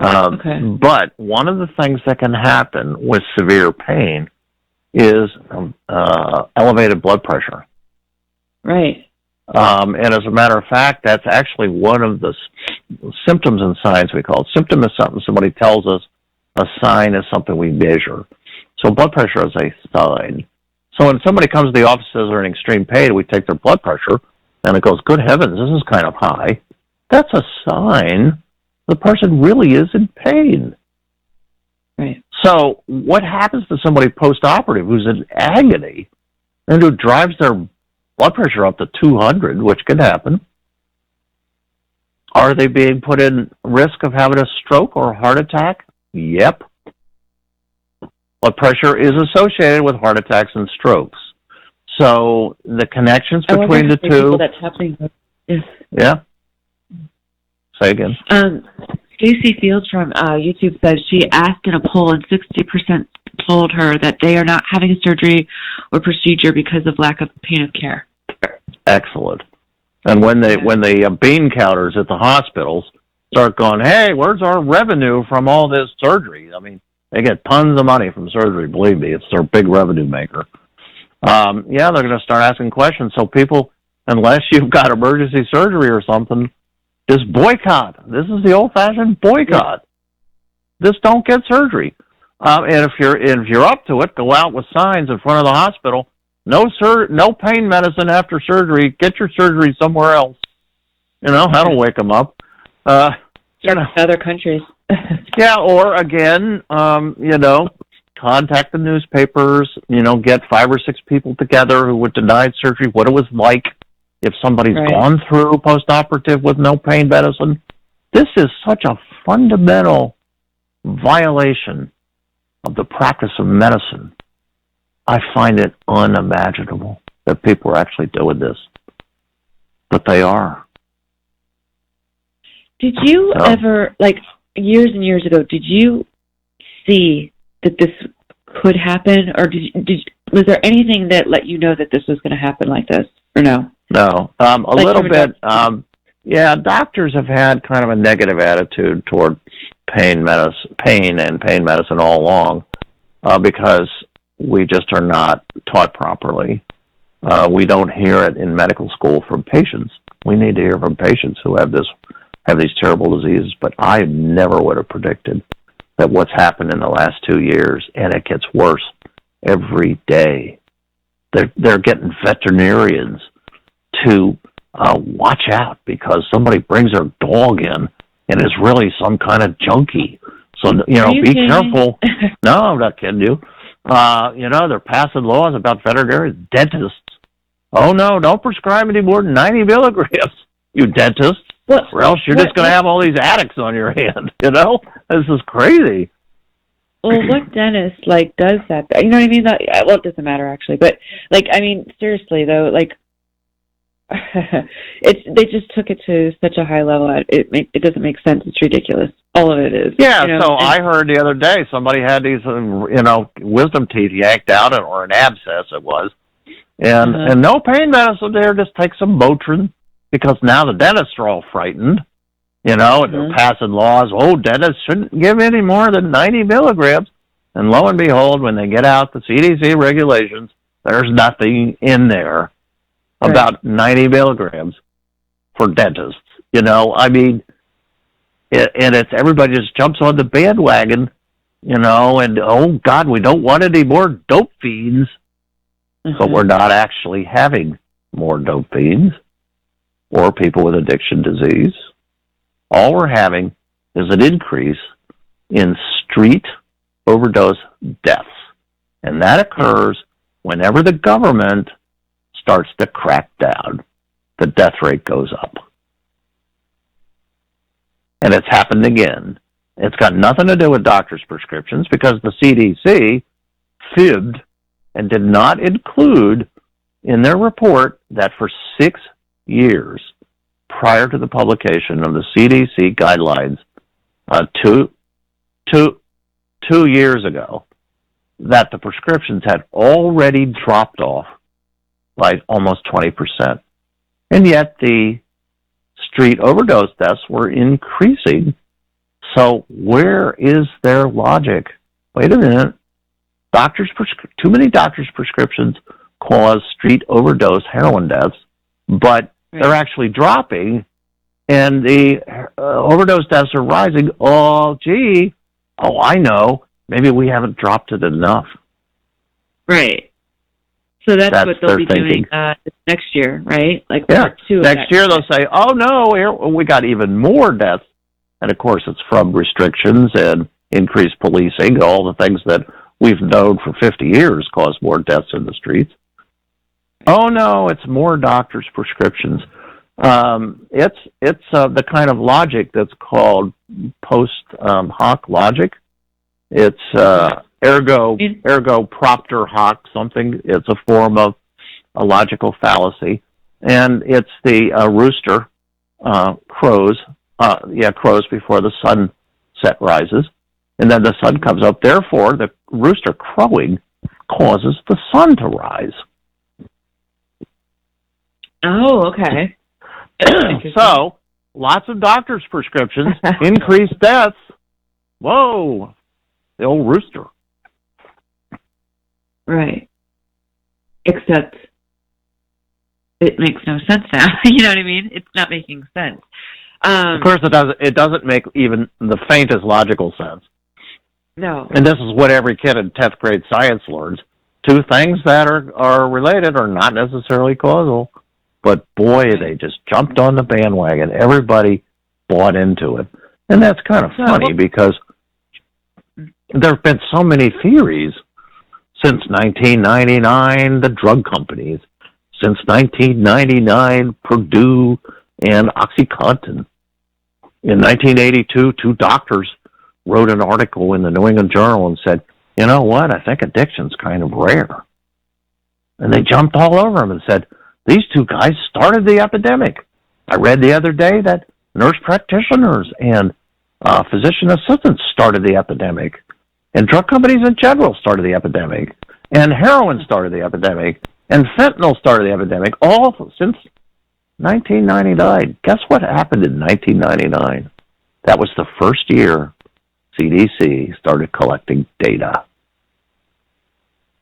Okay. But one of the things that can happen with severe pain is elevated blood pressure. Right. And as a matter of fact, that's actually one of the symptoms and signs we call it. Symptom is something somebody tells us. A sign is something we measure. So blood pressure is a sign. So when somebody comes to the office and says they're in extreme pain, we take their blood pressure, and it goes, good heavens, this is kind of high. That's a sign the person really is in pain. Right. So what happens to somebody post-operative who's in agony and who drives their blood pressure up to 200, which can happen? Are they being put in risk of having a stroke or a heart attack? Yep. Blood pressure is associated with heart attacks and strokes. So the connections between the two... That's happening. Yes. Yeah. Say again. Stacey Fields from YouTube said she asked in a poll and 60% told her that they are not having a surgery or procedure because of lack of pain of care. Excellent. And when the bean counters at the hospitals start going, hey, where's our revenue from all this surgery? I mean, they get tons of money from surgery, believe me. It's their big revenue maker. Yeah, they're going to start asking questions. So people, unless you've got emergency surgery or something, just boycott. This is the old-fashioned boycott. Just don't get surgery. And if you're up to it, go out with signs in front of the hospital. No pain medicine after surgery. Get your surgery somewhere else. You know, that'll wake them up. Other countries. Yeah, or again, contact the newspapers, get 5 or 6 people together who were denied surgery, what it was like if somebody's gone through post-operative with no pain medicine. This is such a fundamental violation of the practice of medicine. I find it unimaginable that people are actually doing this. But they are. Did you ever, years and years ago, did you see that this could happen? Or was there anything that let you know that this was going to happen like this? Or no? No. A little bit. Doctors have had kind of a negative attitude toward pain and pain medicine all along because we just are not taught properly. We don't hear it in medical school from patients. We need to hear from patients who have these terrible diseases, but I never would have predicted that what's happened in the last 2 years, and it gets worse every day. They're getting veterinarians to watch out because somebody brings their dog in and is really some kind of junkie. So, be careful. No, I'm not kidding you. They're passing laws about veterinarians, dentists. Oh, no, don't prescribe any more than 90 milligrams, you dentist, or else you're just going to have all these addicts on your hand, This is crazy. Well, what dentist, does that? You know what I mean? It doesn't matter, actually. But, seriously, though, they just took it to such a high level. It doesn't make sense. It's ridiculous. All of it is. Yeah, I heard the other day somebody had these, wisdom teeth yanked out, or an abscess it was, and no pain medicine there, just take some Motrin, because now the dentists are all frightened, and they're passing laws, dentists shouldn't give any more than 90 milligrams, and lo and behold, when they get out the CDC regulations, there's nothing in there about 90 milligrams for dentists. I mean, and it's everybody just jumps on the bandwagon, and oh God, we don't want any more dope fiends, but we're not actually having more dope fiends or people with addiction disease. All we're having is an increase in street overdose deaths, and that occurs whenever the government starts to crack down. The death rate goes up. And it's happened again. It's got nothing to do with doctors' prescriptions because the CDC fibbed and did not include in their report that for 6 years prior to the publication of the CDC guidelines 2 years ago, that the prescriptions had already dropped off by almost 20%. And yet the street overdose deaths were increasing So where is their logic? Wait a minute. Too many doctors' prescriptions cause street overdose heroin deaths, but they're actually dropping, and the overdose deaths are rising. Oh, gee. Oh, I know. Maybe we haven't dropped it enough. Right. So that's what they'll be thinking. doing next year, right? Like part 2 of next year they'll say, oh, no, we got even more deaths. And, of course, it's from restrictions and increased policing, all the things that we've known for 50 years cause more deaths in the streets. Oh, no, it's more doctors' prescriptions. It's the kind of logic that's called post hoc logic. It's ergo propter hoc something. It's a form of a logical fallacy, and it's the rooster crows before the sunset rises, and then the sun comes up. Therefore, the rooster crowing causes the sun to rise. Oh, okay. So, lots of doctors' prescriptions, increased deaths. Whoa, the old rooster. Right. Except it makes no sense now. You know what I mean? It's not making sense. Of course, it doesn't make even the faintest logical sense. No. And this is what every kid in 10th grade science learns. Two things that are related are not necessarily causal. But boy, they just jumped on the bandwagon. Everybody bought into it. And that's kind of funny because there have been so many theories since 1999, the drug companies. Since 1999, Purdue and OxyContin. In 1982, two doctors wrote an article in the New England Journal and said, you know what, I think addiction's kind of rare. And they jumped all over them and said, these two guys started the epidemic. I read the other day that nurse practitioners and physician assistants started the epidemic. And drug companies in general started the epidemic. And heroin started the epidemic. And fentanyl started the epidemic, all since 1999. Guess what happened in 1999? That was the first year CDC started collecting data.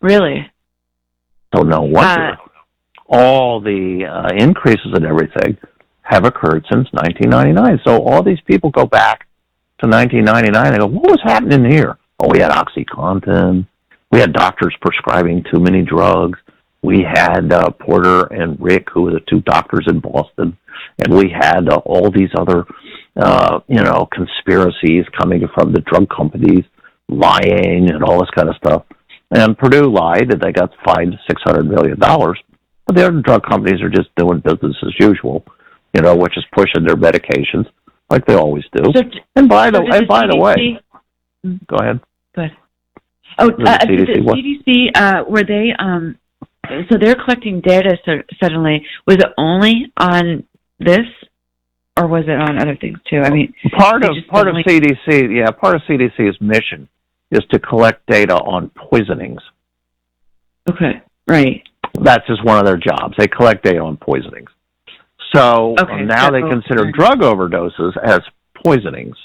Really? So no wonder all the increases in everything have occurred since 1999. So all these people go back to 1999 and go, what was happening here? Oh, we had OxyContin. We had doctors prescribing too many drugs. We had Porter and Rick, who were the two doctors in Boston. And we had all these other, conspiracies coming from the drug companies, lying and all this kind of stuff. And Purdue lied, and they got fined $600 million. But the other drug companies are just doing business as usual, which is pushing their medications like they always do. And by the way, go ahead. Good. Oh, the CDC, were they? So they're collecting data. So suddenly, was it only on this, or was it on other things too? I mean, part of CDC's mission is to collect data on poisonings. Okay, right. That's just one of their jobs. They collect data on poisonings. So now they consider drug overdoses as poisonings.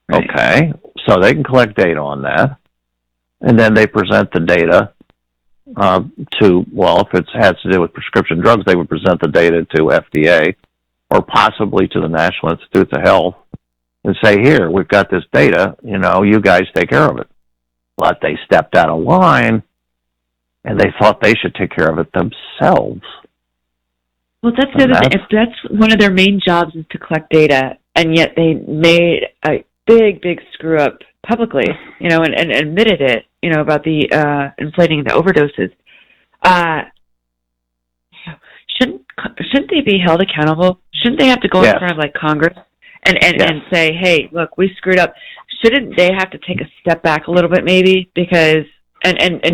Right. Okay, so they can collect data on that, and then they present the data if it has to do with prescription drugs, they would present the data to FDA or possibly to the National Institutes of Health and say, here, we've got this data, you guys take care of it. But they stepped out of line, and they thought they should take care of it themselves. Well, that's the other thing. If that's one of their main jobs is to collect data, and yet they made a big screw up publicly, and admitted it, about the inflating the overdoses. Shouldn't they be held accountable? Shouldn't they have to go in front of Congress and say, hey, look, we screwed up? Shouldn't they have to take a step back a little bit, maybe, because shouldn't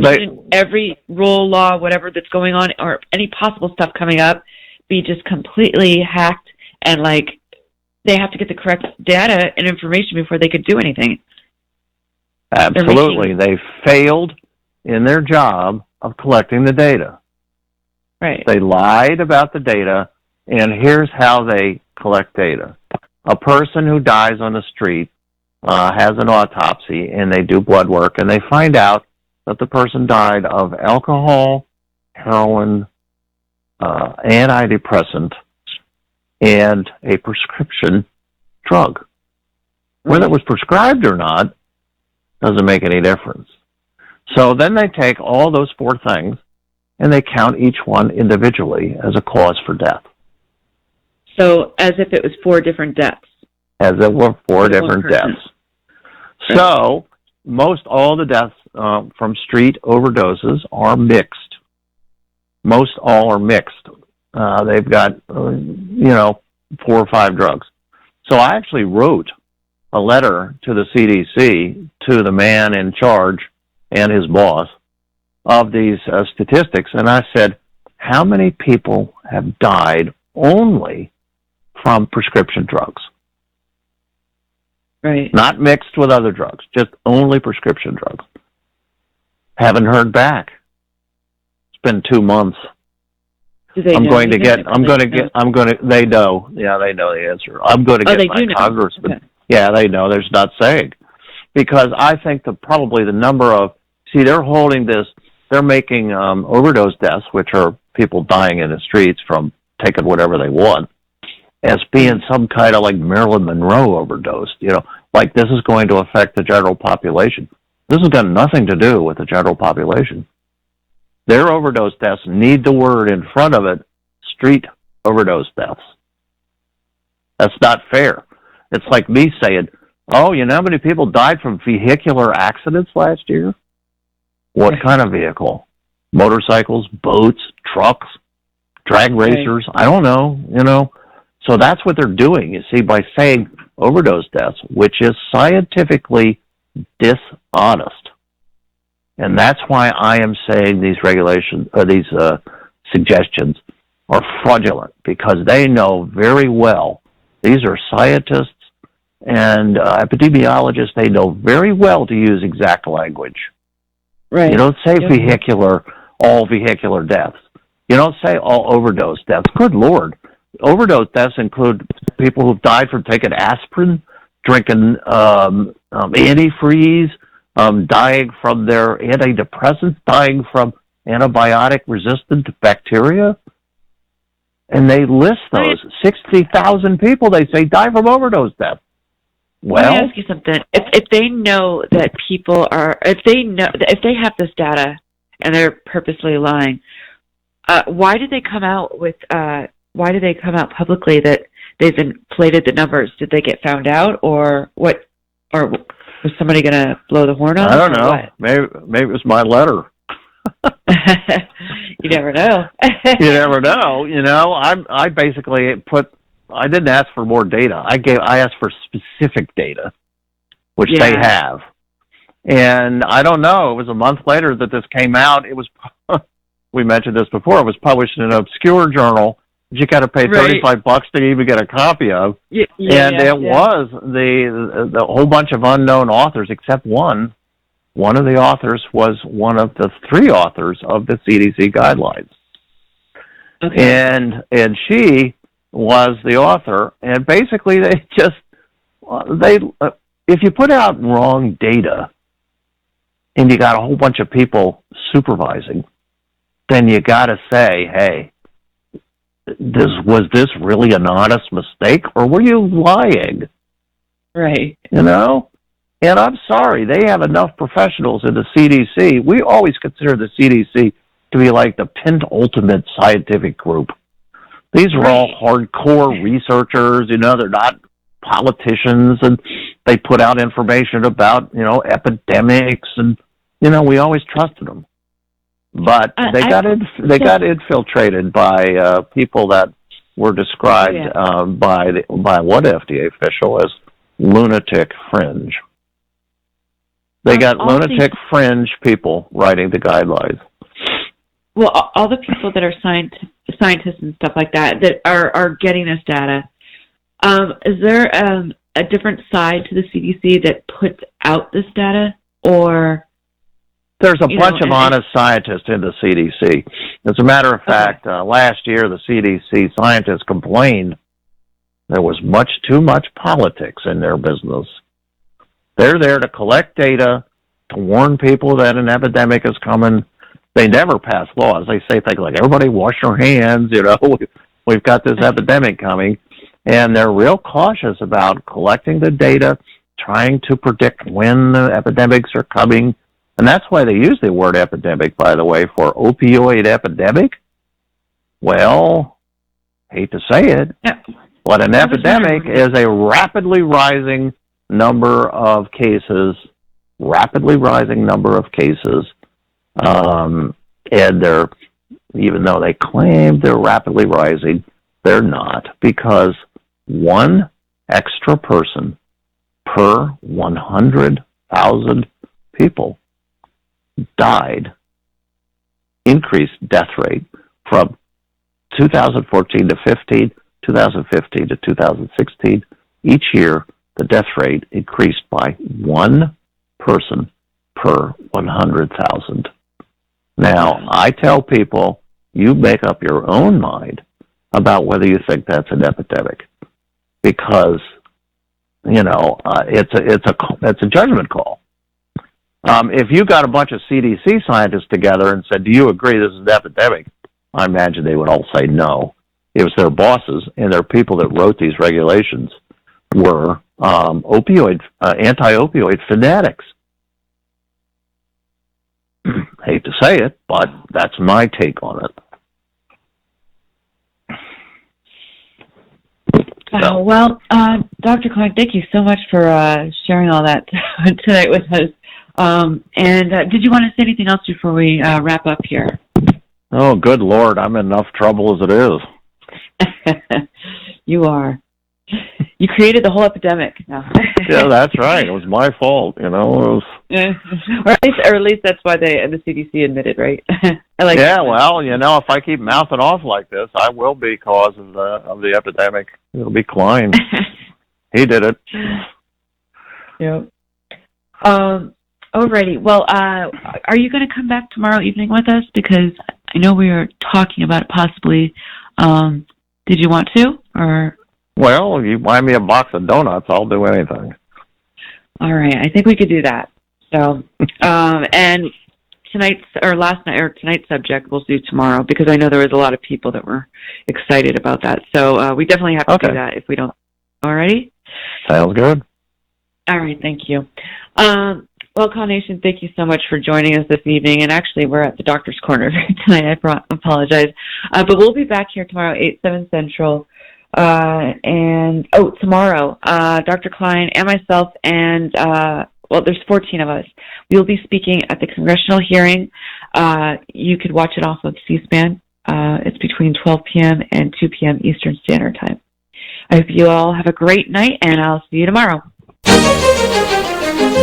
every rule, law, whatever that's going on, or any possible stuff coming up, be just completely hacked and they have to get the correct data and information before they could do anything? Absolutely. They failed in their job of collecting the data. Right. They lied about the data, and here's how they collect data. a person who dies on the street has an autopsy, and they do blood work, and they find out that the person died of alcohol, heroin, antidepressant, and a prescription drug. Whether it was prescribed or not doesn't make any difference. So then they take all those four things and they count each one individually as a cause for death. So as if it was 4 different deaths. As it were 4 different deaths. Right. So most all the deaths from street overdoses are mixed. Most all are mixed. They've got, 4 or 5 drugs. So I actually wrote a letter to the CDC, to the man in charge and his boss of these statistics, and I said, how many people have died only from prescription drugs? Right. Not mixed with other drugs, just only prescription drugs. Haven't heard back. It's been 2 months. They know. They know. Yeah, they know the answer. I'm going to get my congressman. Okay. Yeah, they know. There's not saying. Because I think probably the number of, they're holding this, they're making overdose deaths, which are people dying in the streets from taking whatever they want, as being some kind of like Marilyn Monroe overdose, like this is going to affect the general population. This has got nothing to do with the general population. Their overdose deaths need the word in front of it, street overdose deaths. That's not fair. It's like me saying, oh, you know how many people died from vehicular accidents last year? What kind of vehicle? Motorcycles, boats, trucks, drag racers? I don't know, So that's what they're doing, you see, by saying overdose deaths, which is scientifically dishonest. And that's why I am saying these regulations, these suggestions are fraudulent, because they know very well, these are scientists and epidemiologists, they know very well to use exact language. Right. You don't say all vehicular deaths. You don't say all overdose deaths. Good Lord. Overdose deaths include people who've died from taking aspirin, drinking antifreeze, dying from their antidepressants, dying from antibiotic-resistant bacteria. And they list those. 60,000 people, they say, die from overdose death. Well, let me ask you something. If they know that people are, if they have this data and they're purposely lying, why did they come out publicly that they've inflated the numbers? Did they get found out, or what? Or was somebody going to blow the horn on? I don't know. Maybe it was my letter. You never know. You never know. I basically I didn't ask for more data. I asked for specific data, which they have. And I don't know. It was a month later that this came out. It was, we mentioned this before, it was published in an obscure journal that you got to pay $35 to even get a copy of. Was the whole bunch of unknown authors, except one. One of the authors was one of the 3 authors of the CDC guidelines. Okay. And she was the author, and basically if you put out wrong data and you got a whole bunch of people supervising, then you got to say, hey, was this really an honest mistake, or were you lying? Right. And I'm sorry, they have enough professionals in the CDC. We always consider the CDC to be like the penultimate scientific group. These are all hardcore researchers, they're not politicians, and they put out information about, epidemics, and, we always trusted them. But they got infiltrated by people that were described by one FDA official as lunatic fringe. They got lunatic fringe people writing the guidelines. Well, all the people that are scientists and stuff like that are getting this data, is there a different side to the CDC that puts out this data, or? There's a bunch of honest scientists in the CDC. As a matter of fact, last year the CDC scientists complained There was much too much politics in their business. They're there to collect data, to warn people that an epidemic is coming. They never pass laws. They say things like, everybody wash your hands, we've got this epidemic coming. And they're real cautious about collecting the data, trying to predict when the epidemics are coming. And that's why they use the word epidemic, by the way, for opioid epidemic. Well, hate to say it, but an epidemic is a rapidly rising number of cases, and they're, even though they claim they're rapidly rising, they're not, because one extra person per 100,000 people died, increased death rate from 2014 to 15, 2015 to 2016. Each year, the death rate increased by one person per 100,000. Now, I tell people, you make up your own mind about whether you think that's an epidemic, because it's a judgment call. If you got a bunch of CDC scientists together and said, "Do you agree this is an epidemic?" I imagine they would all say no. It was their bosses and their people that wrote these regulations were anti-opioid fanatics. Hate to say it, but that's my take on it. Well, Dr. Kline, thank you so much for sharing all that tonight with us. And did you want to say anything else before we wrap up here? Oh, good Lord, I'm in enough trouble as it is. You are. You created the whole epidemic. No. Yeah, that's right. It was my fault, It was... or at least that's why the CDC admitted, right? I like. Yeah, well, if I keep mouthing off like this, I will be cause of the epidemic. It'll be Kline. He did it. Yep. Alrighty. Well, are you going to come back tomorrow evening with us? Because I know we were talking about it possibly. Did you want to, or? Well, if you buy me a box of donuts, I'll do anything. All right, I think we could do that. So, and tonight's subject we'll do tomorrow, because I know there was a lot of people that were excited about that. So we definitely have to do that if we don't. All righty? Sounds good. All right, thank you. Well, Kline Nation, thank you so much for joining us this evening. And actually, we're at the Doctor's Corner tonight. I apologize. But we'll be back here tomorrow, 8/7 Central. Tomorrow, Dr. Kline and myself and, there's 14 of us. We'll be speaking at the congressional hearing. You could watch it off of C-SPAN. It's between 12 p.m. and 2 p.m. Eastern Standard Time. I hope you all have a great night, and I'll see you tomorrow.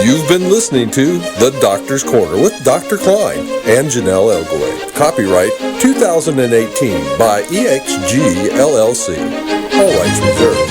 You've been listening to The Doctor's Corner with Dr. Kline and Jonelle Elgaway. Copyright 2018 by EXG LLC. All rights reserved.